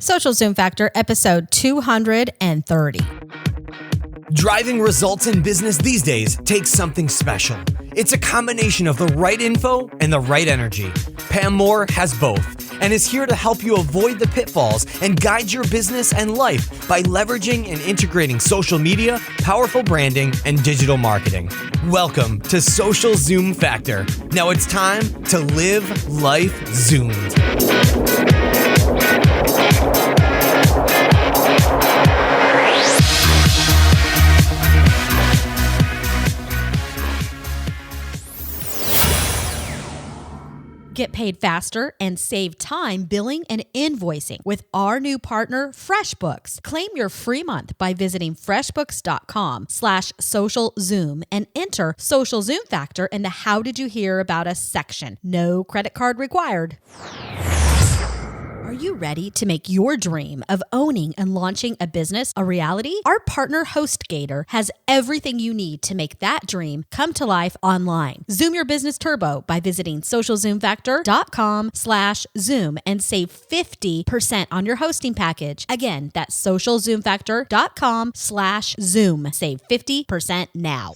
Social Zoom Factor, episode 230. Driving results in business these days takes something special. It's a combination of the right info and the right energy. Pam Moore has both and is here to help you avoid the pitfalls and guide your business and life by leveraging and integrating social media, powerful branding, and digital marketing. Welcome to Social Zoom Factor. Now it's time to live life zoomed. Get paid faster and save time billing and invoicing with our new partner, FreshBooks. Claim your free month by visiting freshbooks.com/socialzoom and enter Social Zoom Factor in the How Did You Hear About Us section. No credit card required. Are you ready to make your dream of owning and launching a business a reality? Our partner Hostgator has everything you need to make that dream come to life online. Zoom your business turbo by visiting socialzoomfactor.com/zoom and save 50% on your hosting package. Again, that's socialzoomfactor.com/zoom. Save 50% now.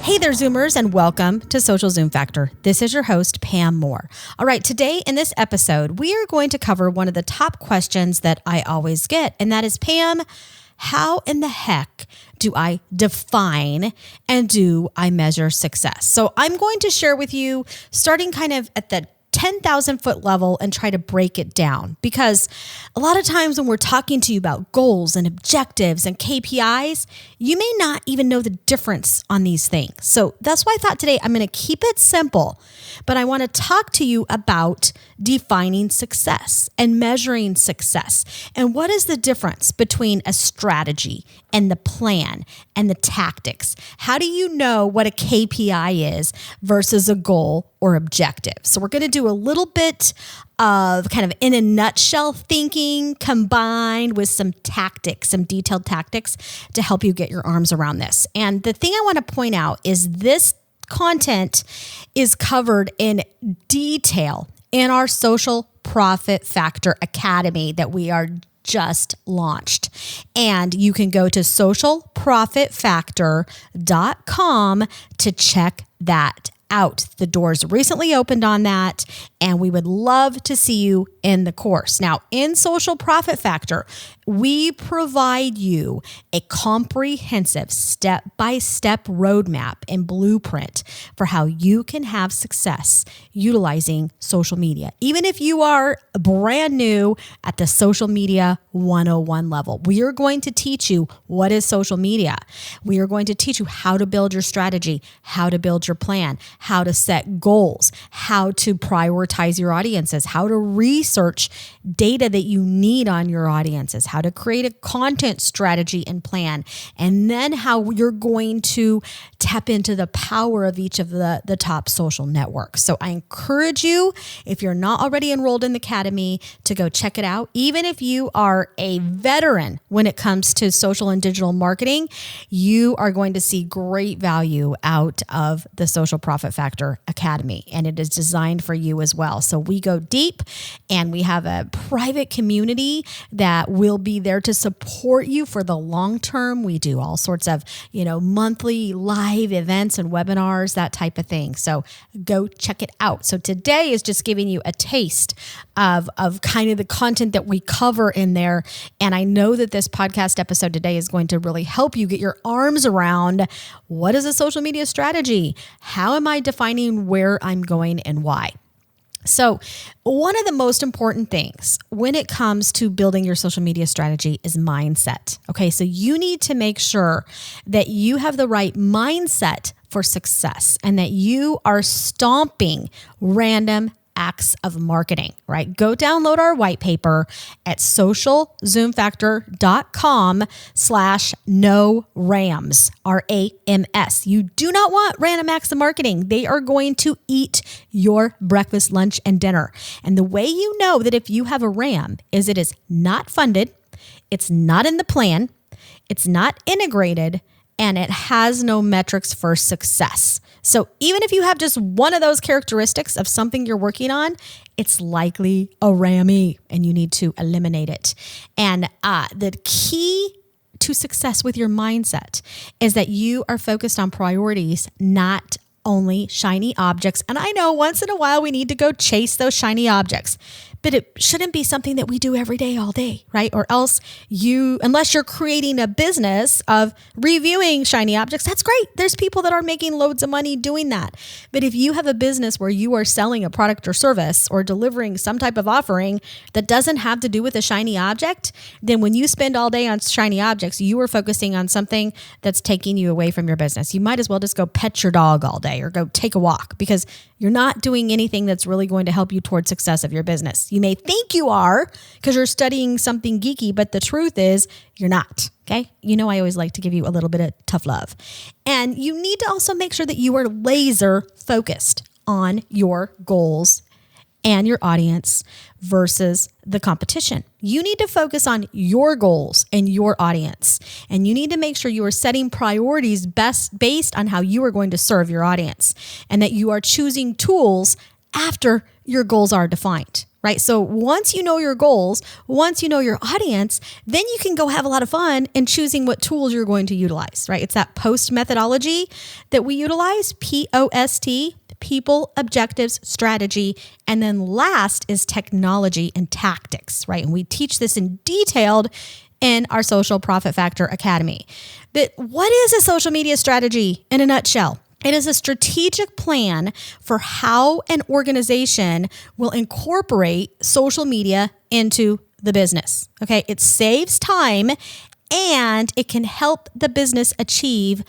Hey there, Zoomers, and welcome to Social Zoom Factor. This is your host, Pam Moore. All right, today in this episode, we are going to cover one of the top questions that I always get, and that is, Pam, how in the heck do I define and do I measure success? So I'm going to share with you, starting kind of at the 10,000 foot level and try to break it down, because a lot of times when we're talking to you about goals and objectives and KPIs, you may not even know the difference on these things. So that's why I thought today I'm going to keep it simple, but I want to talk to you about defining success and measuring success. And what is the difference between a strategy and the plan and the tactics? How do you know what a KPI is versus a goal or objective? So we're going to do a little bit of kind of in a nutshell thinking combined with some tactics, some detailed tactics to help you get your arms around this. And the thing I want to point out is this content is covered in detail in our Social Profit Factor Academy that we are just launched. And you can go to socialprofitfactor.com to check that out. The doors recently opened on that, and we would love to see you in the course. Now, in Social Profit Factor, we provide you a comprehensive step-by-step roadmap and blueprint for how you can have success utilizing social media. Even if you are brand new at the social media 101 level, we are going to teach you what is social media. We are going to teach you how to build your strategy, how to build your plan, how to set goals, how to prioritize your audiences, how to research data that you need on your audiences, how to create a content strategy and plan, and then how you're going to tap into the power of each of the top social networks. So I encourage you, if you're not already enrolled in the Academy, to go check it out. Even if you are a veteran when it comes to social and digital marketing, you are going to see great value out of the Social Profit Factor Academy, and it is designed for you as well. So we go deep, and we have a private community that will be there to support you for the long term. We do all sorts of, monthly live events and webinars, that type of thing. So go check it out. So today is just giving you a taste of kind of the content that we cover in there. And I know that this podcast episode today is going to really help you get your arms around what is a social media strategy? How am I defining where I'm going and why? So one of the most important things when it comes to building your social media strategy is mindset. Okay, so you need to make sure that you have the right mindset for success and that you are stomping random acts of marketing, right? Go download our white paper at socialzoomfactor.com/no-rams, RAMS. You do not want random acts of marketing. They are going to eat your breakfast, lunch, and dinner. And the way you know that if you have a RAM is it is not funded, it's not in the plan, it's not integrated, and it has no metrics for success. So even if you have just one of those characteristics of something you're working on, it's likely a Rammy and you need to eliminate it. And the key to success with your mindset is that you are focused on priorities, not only shiny objects. And I know once in a while we need to go chase those shiny objects, but it shouldn't be something that we do every day, all day, right? Or else unless you're creating a business of reviewing shiny objects, that's great. There's people that are making loads of money doing that. But if you have a business where you are selling a product or service or delivering some type of offering that doesn't have to do with a shiny object, then when you spend all day on shiny objects, you are focusing on something that's taking you away from your business. You might as well just go pet your dog all day or go take a walk, because you're not doing anything that's really going to help you towards success of your business. You may think you are because you're studying something geeky, but the truth is you're not. Okay. I always like to give you a little bit of tough love. And you need to also make sure that you are laser focused on your goals and your audience versus the competition. You need to focus on your goals and your audience. And you need to make sure you are setting priorities based on how you are going to serve your audience, and that you are choosing tools after your goals are defined, right? So once you know your goals, once you know your audience, then you can go have a lot of fun in choosing what tools you're going to utilize, right? It's that POST methodology that we utilize, POST, people, objectives, strategy, and then last is technology and tactics, right? And we teach this in detailed in our Social Profit Factor Academy. But what is a social media strategy in a nutshell? It is a strategic plan for how an organization will incorporate social media into the business. Okay, it saves time and it can help the business achieve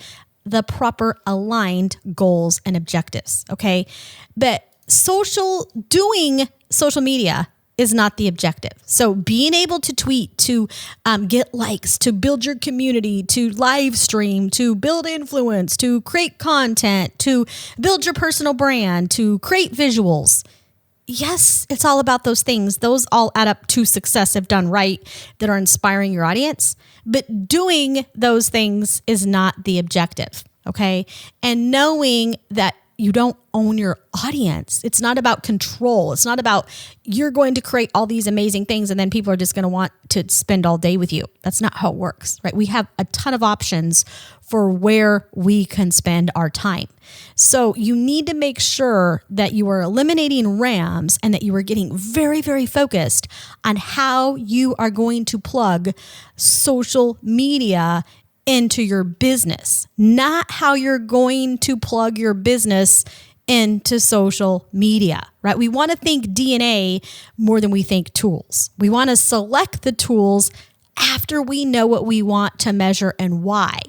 the proper aligned goals and objectives. Okay, but doing social media is not the objective. So being able to tweet, to get likes, to build your community, to live stream, to build influence, to create content, to build your personal brand, to create visuals. Yes, it's all about those things. Those all add up to success if done right, that are inspiring your audience. But doing those things is not the objective, okay? And knowing that you don't own your audience. It's not about control. It's not about you're going to create all these amazing things and then people are just going to want to spend all day with you. That's not how it works, right? We have a ton of options for where we can spend our time. So you need to make sure that you are eliminating RAMs and that you are getting very, very focused on how you are going to plug social media into your business, not how you're going to plug your business into social media, right? We want to think DNA more than we think tools. We want to select the tools after we know what we want to measure and why.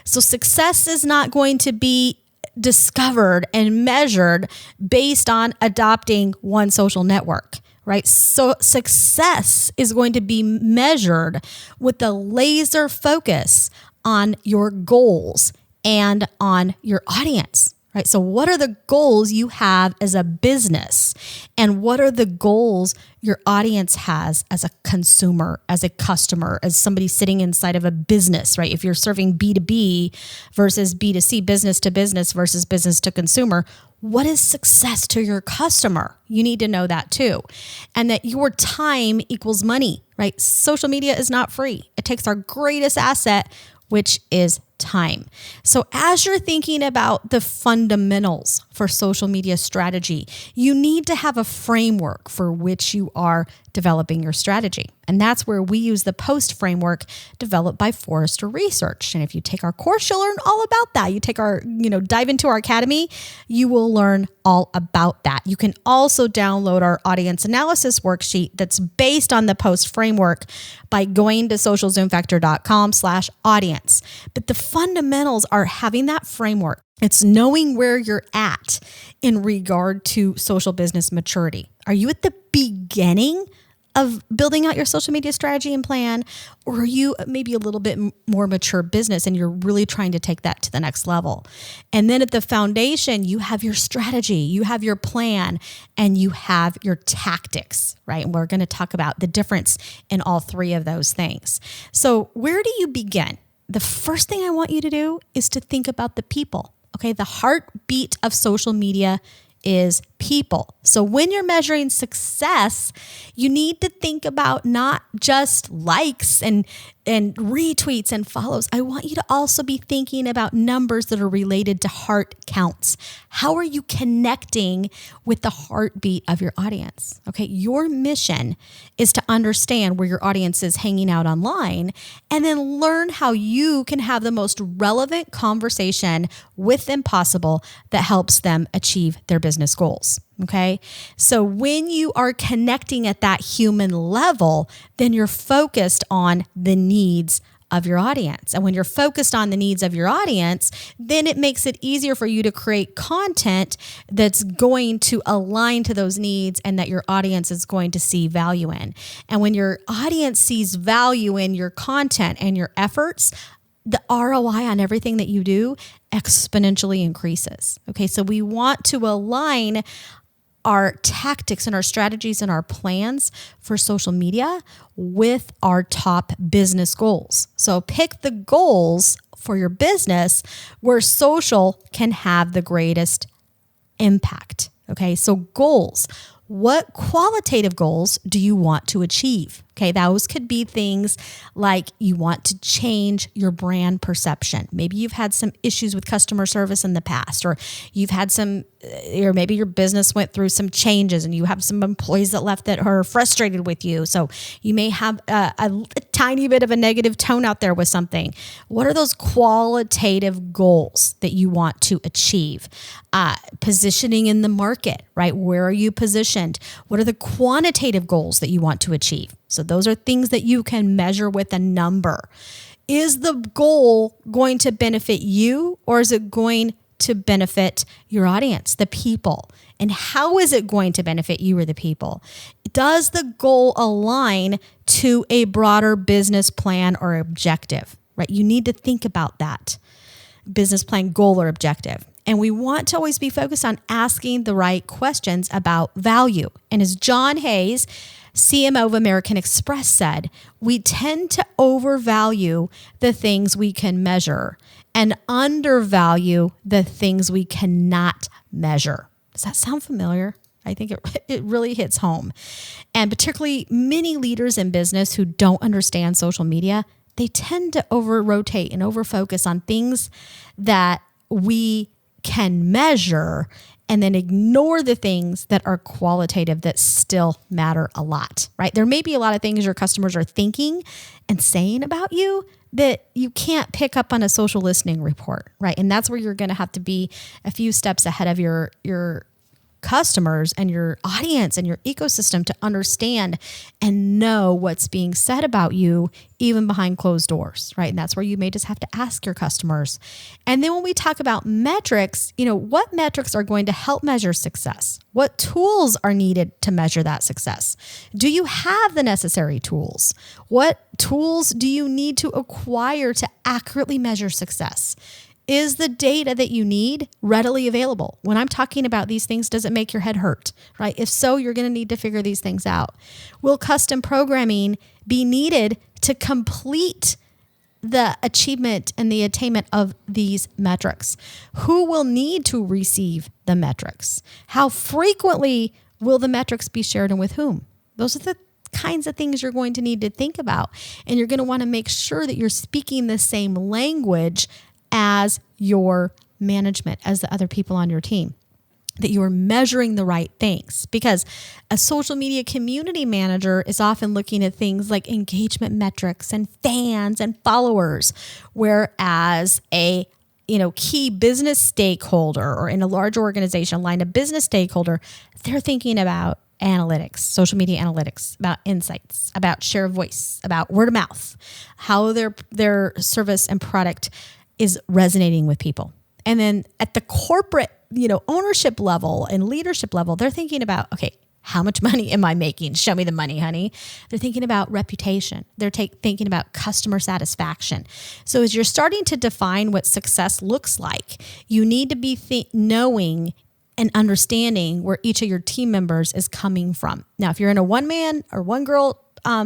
So success is not going to be discovered and measured based on adopting one social network, right? So success is going to be measured with the laser focus on your goals and on your audience, right? So what are the goals you have as a business? And what are the goals your audience has as a consumer, as a customer, as somebody sitting inside of a business, right? If you're serving B2B versus B2C, business to business versus business to consumer, what is success to your customer? You need to know that too. And that your time equals money, right? Social media is not free. It takes our greatest asset, which is time. So as you're thinking about the fundamentals for social media strategy, you need to have a framework for which you are developing your strategy. And that's where we use the POST framework developed by Forrester Research. And if you take our course, you'll learn all about that. You take our, dive into our academy, you will learn all about that. You can also download our audience analysis worksheet that's based on the POST framework by going to socialzoomfactor.com/audience. But the fundamentals are having that framework. It's knowing where you're at in regard to social business maturity. Are you at the beginning of building out your social media strategy and plan, or are you maybe a little bit more mature business and you're really trying to take that to the next level? And then at the foundation, you have your strategy, you have your plan, and you have your tactics, right? And we're going to talk about the difference in all three of those things. So where do you begin? the first thing I want you to do is to think about the people. Okay. The heartbeat of social media is people. So when you're measuring success, you need to think about not just likes and retweets and follows. I want you to also be thinking about numbers that are related to heart counts. How are you connecting with the heartbeat of your audience? Okay, your mission is to understand where your audience is hanging out online and then learn how you can have the most relevant conversation with them possible that helps them achieve their business goals. Okay. So when you are connecting at that human level, then you're focused on the needs of your audience. And when you're focused on the needs of your audience, then it makes it easier for you to create content that's going to align to those needs and that your audience is going to see value in. And when your audience sees value in your content and your efforts, the ROI on everything that you do exponentially increases. Okay. So we want to align our tactics and our strategies and our plans for social media with our top business goals. So pick the goals for your business where social can have the greatest impact. Okay, so goals. What qualitative goals do you want to achieve? Okay, those could be things like you want to change your brand perception. Maybe you've had some issues with customer service in the past, or you've had or maybe your business went through some changes and you have some employees that left that are frustrated with you. So you may have a tiny bit of a negative tone out there with something. What are those qualitative goals that you want to achieve? Positioning in the market, right? Where are you positioned? What are the quantitative goals that you want to achieve? So those are things that you can measure with a number. Is the goal going to benefit you, or is it going to benefit your audience, the people? And how is it going to benefit you or the people? Does the goal align to a broader business plan or objective, right? You need to think about that business plan, goal, or objective. And we want to always be focused on asking the right questions about value. And as John Hayes, CMO of American Express, said, we tend to overvalue the things we can measure and undervalue the things we cannot measure. Does that sound familiar? I think it really hits home. And particularly many leaders in business who don't understand social media, they tend to over-rotate and over-focus on things that we can measure and then ignore the things that are qualitative that still matter a lot, right? There may be a lot of things your customers are thinking and saying about you that you can't pick up on a social listening report, right? And that's where you're going to have to be a few steps ahead of your customers and your audience and your ecosystem to understand and know what's being said about you, even behind closed doors, right? And that's where you may just have to ask your customers. And then when we talk about metrics, what metrics are going to help measure success? What tools are needed to measure that success? Do you have the necessary tools? What tools do you need to acquire to accurately measure success? Is the data that you need readily available? When I'm talking about these things, does it make your head hurt, right? If so, you're going to need to figure these things out. Will custom programming be needed to complete the achievement and the attainment of these metrics? Who will need to receive the metrics? How frequently will the metrics be shared and with whom? Those are the kinds of things you're going to need to think about. And you're going to want to make sure that you're speaking the same language as your management, as the other people on your team, that you are measuring the right things. Because a social media community manager is often looking at things like engagement metrics and fans and followers, whereas a key business stakeholder, or in a large organization, line of business stakeholder, they're thinking about analytics, social media analytics, about insights, about share of voice, about word of mouth, how their service and product is resonating with people. And then at the corporate, ownership level and leadership level, they're thinking about, okay, how much money am I making? Show me the money, honey. They're thinking about reputation. They're thinking about customer satisfaction. So as you're starting to define what success looks like, you need to be knowing and understanding where each of your team members is coming from. Now, if you're in a one-man or one-girl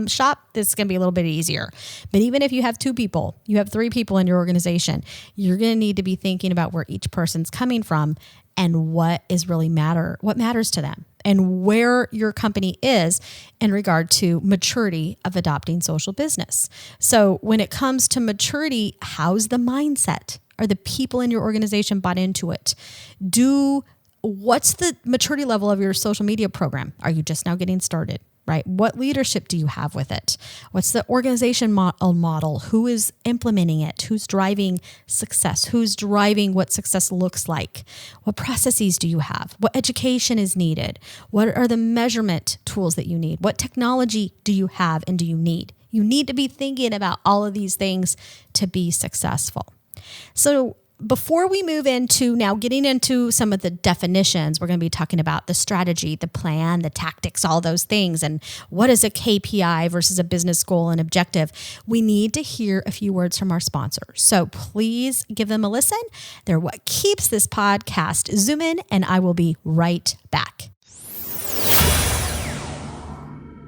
shop, this is going to be a little bit easier. But even if you have 2 people, you have 3 people in your organization, you're going to need to be thinking about where each person's coming from and what matters to them, and where your company is in regard to maturity of adopting social business. So when it comes to maturity, how's the mindset? Are the people in your organization bought into it? What's the maturity level of your social media program? Are you just now getting started? Right? What leadership do you have with it? What's the organization model? Who is implementing it? Who's driving success? Who's driving what success looks like? What processes do you have? What education is needed? What are the measurement tools that you need? What technology do you have and do you need? You need to be thinking about all of these things to be successful. So before we move into now getting into some of the definitions, we're going to be talking about the strategy, the plan, the tactics, all those things, and what is a KPI versus a business goal and objective. We need to hear a few words from our sponsors. So please give them a listen. They're what keeps this podcast zooming, and I will be right back.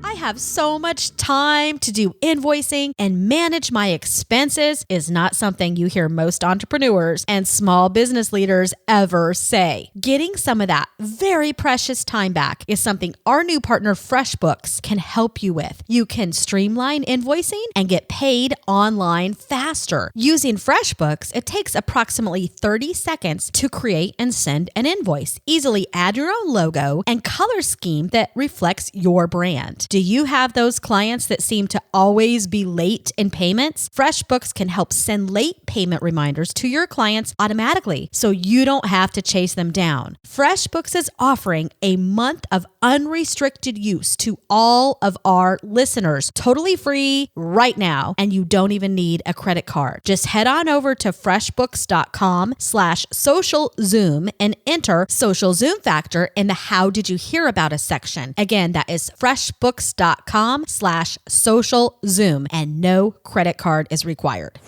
I have so much time to do invoicing, and manage my expenses is not something you hear most entrepreneurs and small business leaders ever say. Getting some of that very precious time back is something our new partner FreshBooks can help you with. You can streamline invoicing and get paid online faster. Using FreshBooks, it takes approximately 30 seconds to create and send an invoice. Easily add your own logo and color scheme that reflects your brand. Do you have those clients that seem to always be late in payments? FreshBooks can help send late payment reminders to your clients automatically, so you don't have to chase them down. FreshBooks is offering a month of unrestricted use to all of our listeners, totally free right now, and you don't even need a credit card. Just head on over to freshbooks.com/socialzoom and enter Social Zoom Factor in the How Did You Hear About Us section. Again, that is freshbooks.com/socialzoom, and no credit card is required.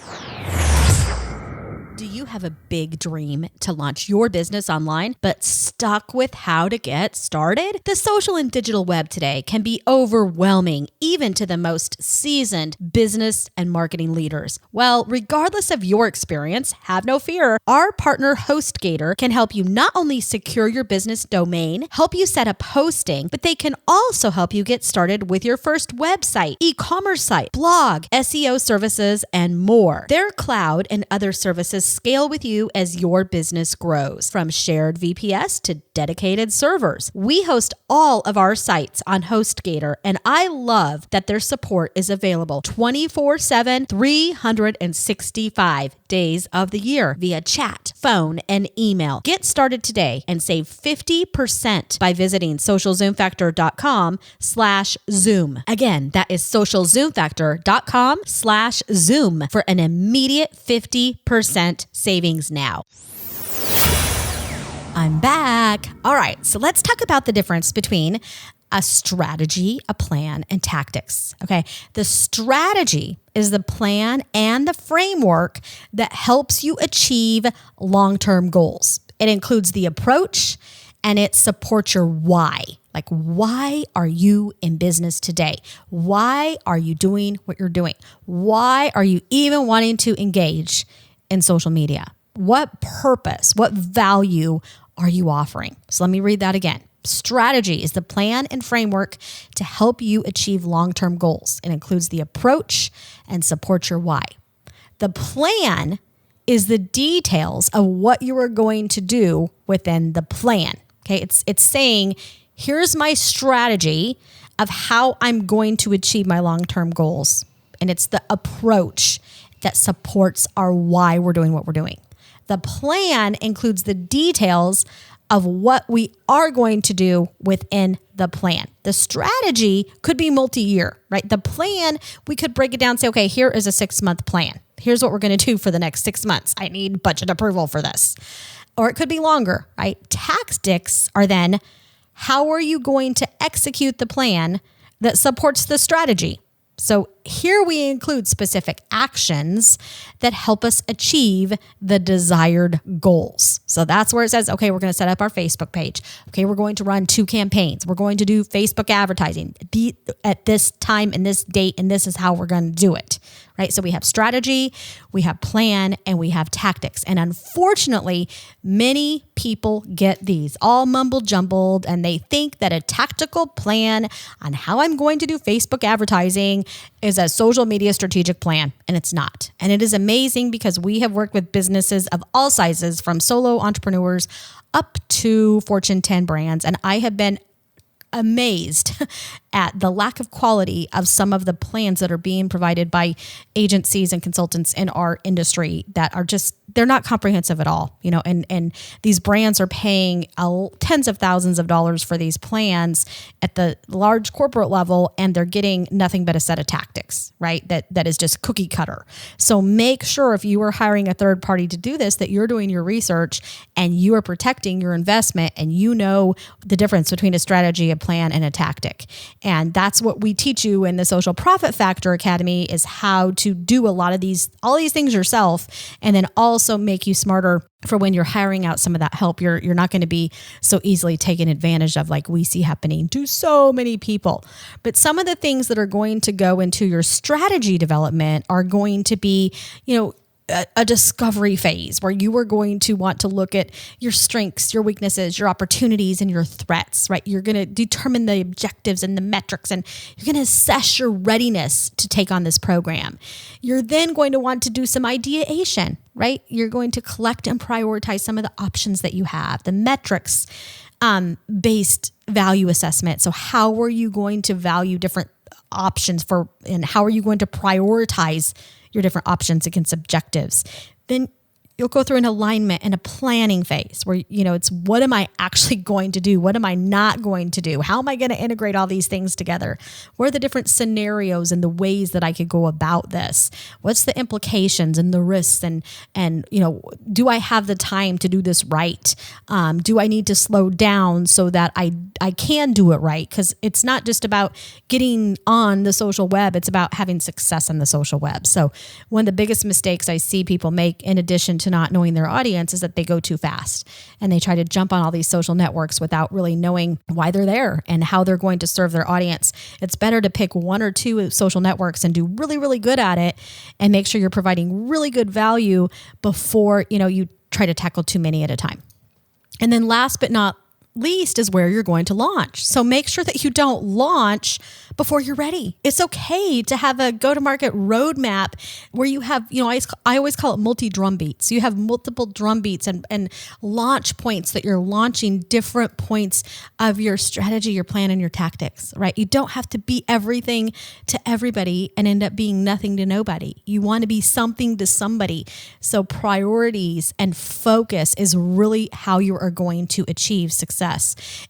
Do you have a big dream to launch your business online, but stuck with how to get started? The social and digital web today can be overwhelming, even to the most seasoned business and marketing leaders. Well, regardless of your experience, have no fear. Our partner Hostgator can help you not only secure your business domain, help you set up hosting, but they can also help you get started with your first website, e-commerce site, blog, SEO services, and more. Their cloud and other services scale with you as your business grows, from shared VPS to dedicated servers. We host all of our sites on Hostgator, and I love that their support is available 24/7, 365 days of the year via chat, phone, and email. Get started today and save 50% by visiting socialzoomfactor.com/zoom. Again, that is socialzoomfactor.com/zoom for an immediate 50% savings now. I'm back. All right, so let's talk about the difference between a strategy, a plan, and tactics. Okay, the strategy is the plan and the framework that helps you achieve long-term goals. It includes the approach and it supports your why. Like, why are you in business today? Why are you doing what you're doing? Why are you even wanting to engage in social media? What purpose, what value are you offering? So let me read that again. Strategy is the plan and framework to help you achieve long-term goals. It includes the approach and supports your why. The plan is the details of what you are going to do within the plan. Okay, it's saying, here's my strategy of how I'm going to achieve my long-term goals. And it's the approach that supports our why we're doing what we're doing. The plan includes the details of what we are going to do within the plan. The strategy could be multi-year, right? The plan, we could break it down and say, okay, here is a 6-month plan. Here's what we're going to do for the next 6 months. I need budget approval for this. Or it could be longer, right? Tactics are then, how are you going to execute the plan that supports the strategy? So here we include specific actions that help us achieve the desired goals. So that's where it says, okay, we're going to set up our Facebook page. Okay, we're going to run 2 campaigns. We're going to do Facebook advertising at this time and this date, and this is how we're going to do it, right? So we have strategy, we have plan, and we have tactics. And unfortunately, many people get these all mumbled jumbled, and they think that a tactical plan on how I'm going to do Facebook advertising is a social media strategic plan, and it's not. And it is amazing because we have worked with businesses of all sizes, from solo entrepreneurs up to Fortune 10 brands, and I have been amazed at the lack of quality of some of the plans that are being provided by agencies and consultants in our industry that are just, they're not comprehensive at all, and these brands are paying tens of thousands of dollars for these plans at the large corporate level, and they're getting nothing but a set of tactics, right? That is just cookie cutter. So make sure if you are hiring a third party to do this, that you're doing your research and you are protecting your investment, and you know the difference between a strategy, a plan, and a tactic. And that's what we teach you in the Social Profit Factor Academy, is how to do all these things yourself, and then also make you smarter for when you're hiring out some of that help. You're not going to be so easily taken advantage of, like we see happening to so many people. But some of the things that are going to go into your strategy development are going to be, a discovery phase where you are going to want to look at your strengths, your weaknesses, your opportunities, and your threats, right? You're going to determine the objectives and the metrics, and you're going to assess your readiness to take on this program. You're then going to want to do some ideation, right? You're going to collect and prioritize some of the options that you have, the metrics based value assessment. So how are you going to value different options and how are you going to prioritize your different options against objectives? Then you'll go through an alignment and a planning phase where, it's what am I actually going to do? What am I not going to do? How am I going to integrate all these things together? What are the different scenarios and the ways that I could go about this? What's the implications and the risks? And do I have the time to do this right? Do I need to slow down so that I can do it right? Because it's not just about getting on the social web. It's about having success on the social web. So one of the biggest mistakes I see people make, in addition to not knowing their audience, is that they go too fast and they try to jump on all these social networks without really knowing why they're there and how they're going to serve their audience. It's better to pick 1 or 2 social networks and do really, really good at it, and make sure you're providing really good value before, you try to tackle too many at a time. And then last but not least is where you're going to launch. So make sure that you don't launch before you're ready. It's okay to have a go-to-market roadmap where you have, I always call it multi-drum beats. You have multiple drum beats and launch points that you're launching different points of your strategy, your plan, and your tactics, right? You don't have to be everything to everybody and end up being nothing to nobody. You want to be something to somebody. So priorities and focus is really how you are going to achieve success.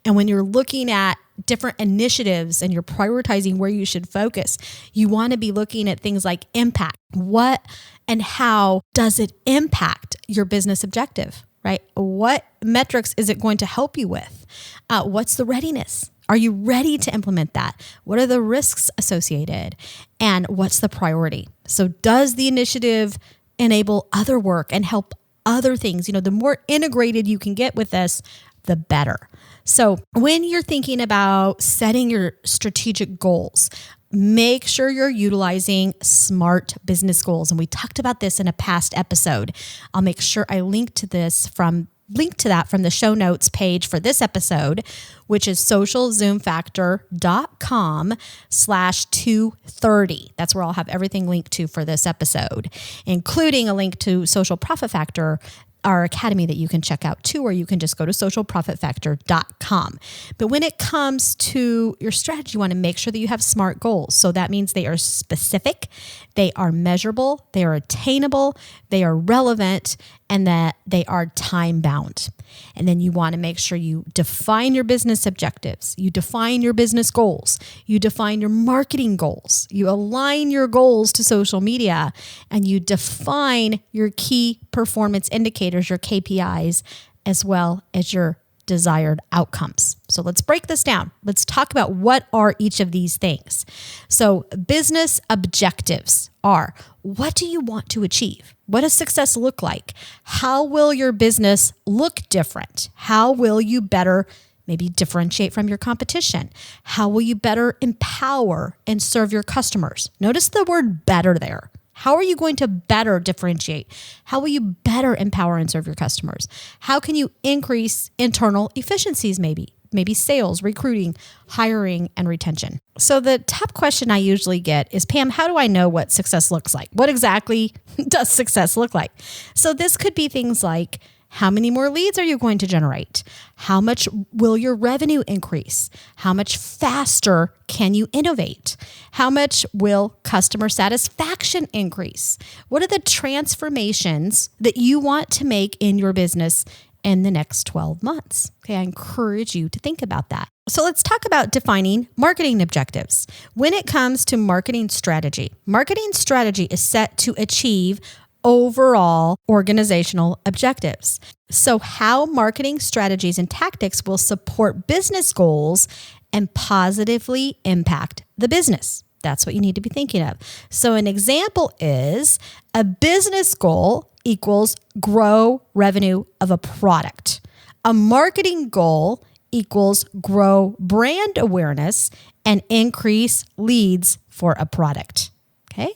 And when you're looking at different initiatives and you're prioritizing where you should focus, you want to be looking at things like impact. What and how does it impact your business objective, right? What metrics is it going to help you with? What's the readiness? Are you ready to implement that? What are the risks associated? And what's the priority? So does the initiative enable other work and help other things? The more integrated you can get with this, the better. So when you're thinking about setting your strategic goals, make sure you're utilizing SMART business goals. And we talked about this in a past episode. I'll make sure I link to that from the show notes page for this episode, which is socialzoomfactor.com/230. That's where I'll have everything linked to for this episode, including a link to Social Profit Factor, our academy, that you can check out too, or you can just go to socialprofitfactor.com. But when it comes to your strategy, you want to make sure that you have SMART goals. So that means they are specific, they are measurable, they are attainable, they are relevant, and that they are time bound. And then you want to make sure you define your business objectives, you define your business goals, you define your marketing goals, you align your goals to social media, and you define your key performance indicators, your KPIs, as well as your desired outcomes. So let's break this down. Let's talk about what are each of these things. So business objectives are, what do you want to achieve? What does success look like? How will your business look different? How will you better maybe differentiate from your competition? How will you better empower and serve your customers? Notice the word better there. How are you going to better differentiate? How will you better empower and serve your customers? How can you increase internal efficiencies maybe? Maybe sales, recruiting, hiring, and retention. So the top question I usually get is, Pam, how do I know what success looks like? What exactly does success look like? So this could be things like, how many more leads are you going to generate? How much will your revenue increase? How much faster can you innovate? How much will customer satisfaction increase? What are the transformations that you want to make in your business in the next 12 months? Okay, I encourage you to think about that. So let's talk about defining marketing objectives. When it comes to marketing strategy is set to achieve overall organizational objectives. So how marketing strategies and tactics will support business goals and positively impact the business. That's what you need to be thinking of. So an example is, a business goal equals grow revenue of a product. A marketing goal equals grow brand awareness and increase leads for a product. Okay?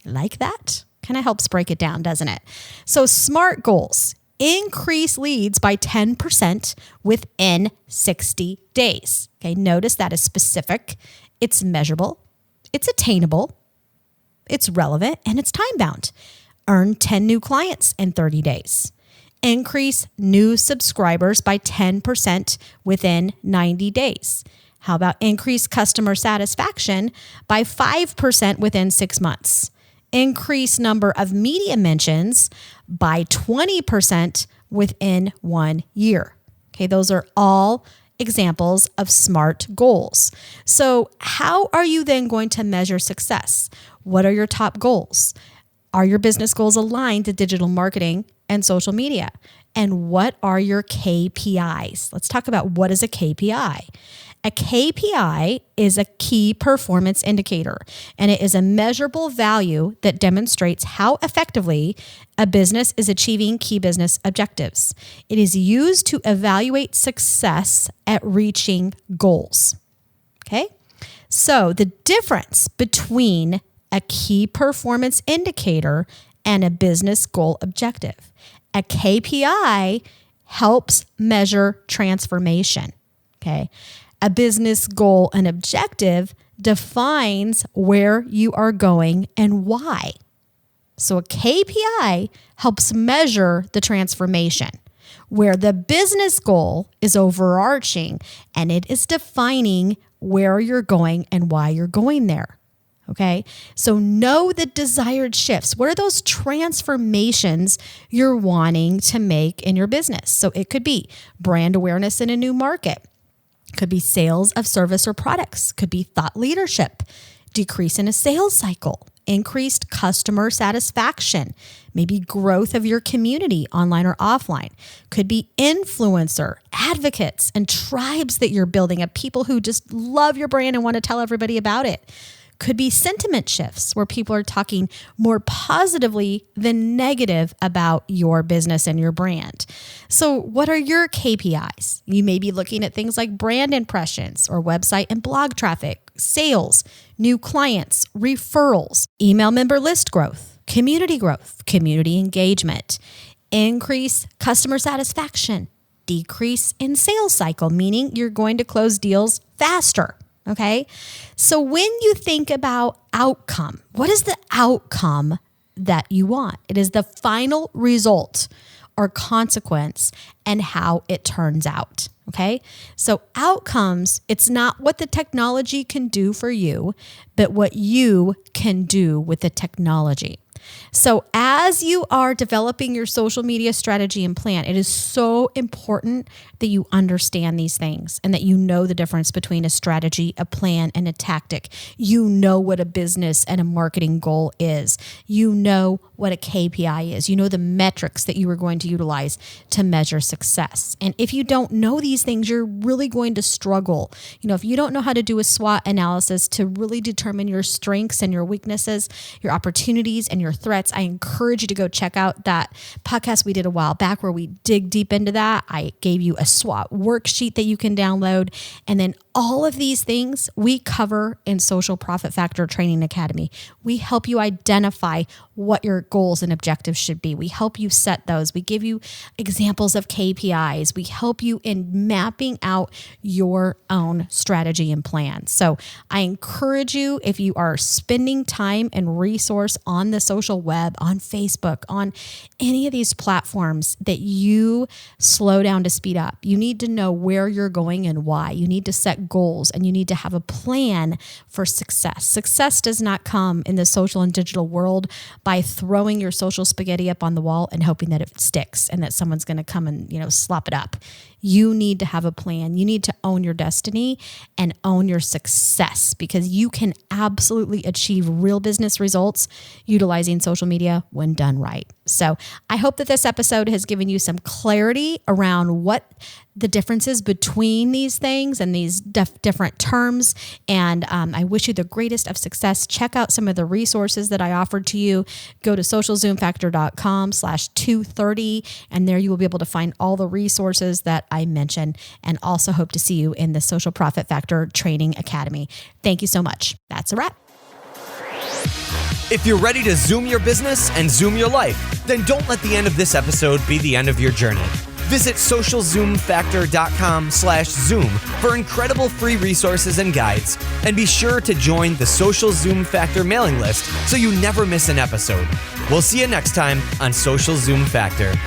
Like that? Kind of helps break it down, doesn't it? So SMART goals: increase leads by 10% within 60 days. Okay, notice that is specific, it's measurable, it's attainable, it's relevant, and it's time-bound. Earn 10 new clients in 30 days. Increase new subscribers by 10% within 90 days. How about increase customer satisfaction by 5% within 6 months? Increase number of media mentions by 20% within 1 year. Okay, those are all examples of SMART goals. So how are you then going to measure success? What are your top goals? Are your business goals aligned to digital marketing and social media? And what are your KPIs? Let's talk about, what is a KPI. A KPI is a key performance indicator, and it is a measurable value that demonstrates how effectively a business is achieving key business objectives. It is used to evaluate success at reaching goals. Okay? So the difference between a key performance indicator and a business goal objective. A KPI helps measure transformation. Okay? A business goal and objective defines where you are going and why. So a KPI helps measure the transformation, where the business goal is overarching and it is defining where you're going and why you're going there. Okay, so know the desired shifts. What are those transformations you're wanting to make in your business? So it could be brand awareness in a new market. Could be sales of service or products. Could be thought leadership, decrease in a sales cycle, increased customer satisfaction, maybe growth of your community, online or offline. Could be influencer, advocates, and tribes that you're building of people who just love your brand and want to tell everybody about it. Could be sentiment shifts where people are talking more positively than negative about your business and your brand. So what are your KPIs? You may be looking at things like brand impressions or website and blog traffic, sales, new clients, referrals, email member list growth, community engagement, increase customer satisfaction, decrease in sales cycle, meaning you're going to close deals faster. Okay. So when you think about outcome, what is the outcome that you want? It is the final result or consequence and how it turns out. Okay. So outcomes, it's not what the technology can do for you, but what you can do with the technology. So as you are developing your social media strategy and plan, it is so important that you understand these things and that you know the difference between a strategy, a plan, and a tactic. You know what a business and a marketing goal is. You know what a KPI is. You know the metrics that you are going to utilize to measure success. And if you don't know these things, you're really going to struggle. If you don't know how to do a SWOT analysis to really determine your strengths and your weaknesses, your opportunities and your threats, I encourage you to go check out that podcast we did a while back where we dig deep into that. I gave you a SWOT worksheet that you can download. And then all of these things we cover in Social Profit Factor Training Academy. We help you identify what your goals and objectives should be. We help you set those. We give you examples of KPIs. We help you in mapping out your own strategy and plan. So I encourage you, if you are spending time and resource on the social web, on Facebook, on any of these platforms, that you slow down to speed up. You need to know where you're going and why. You need to set goals and you need to have a plan for success. Success does not come in the social and digital world by throwing your social spaghetti up on the wall and hoping that it sticks and that someone's going to come and, slop it up. You need to have a plan. You need to own your destiny and own your success, because you can absolutely achieve real business results utilizing social media when done right. So I hope that this episode has given you some clarity around what the differences between these things and these different terms. And I wish you the greatest of success. Check out some of the resources that I offered to you. Go to socialzoomfactor.com/230, and there you will be able to find all the resources that I mentioned, and also hope to see you in the Social Profit Factor Training Academy. Thank you so much. That's a wrap. If you're ready to zoom your business and zoom your life, then don't let the end of this episode be the end of your journey. Visit socialzoomfactor.com/zoom for incredible free resources and guides. And be sure to join the Social Zoom Factor mailing list so you never miss an episode. We'll see you next time on Social Zoom Factor.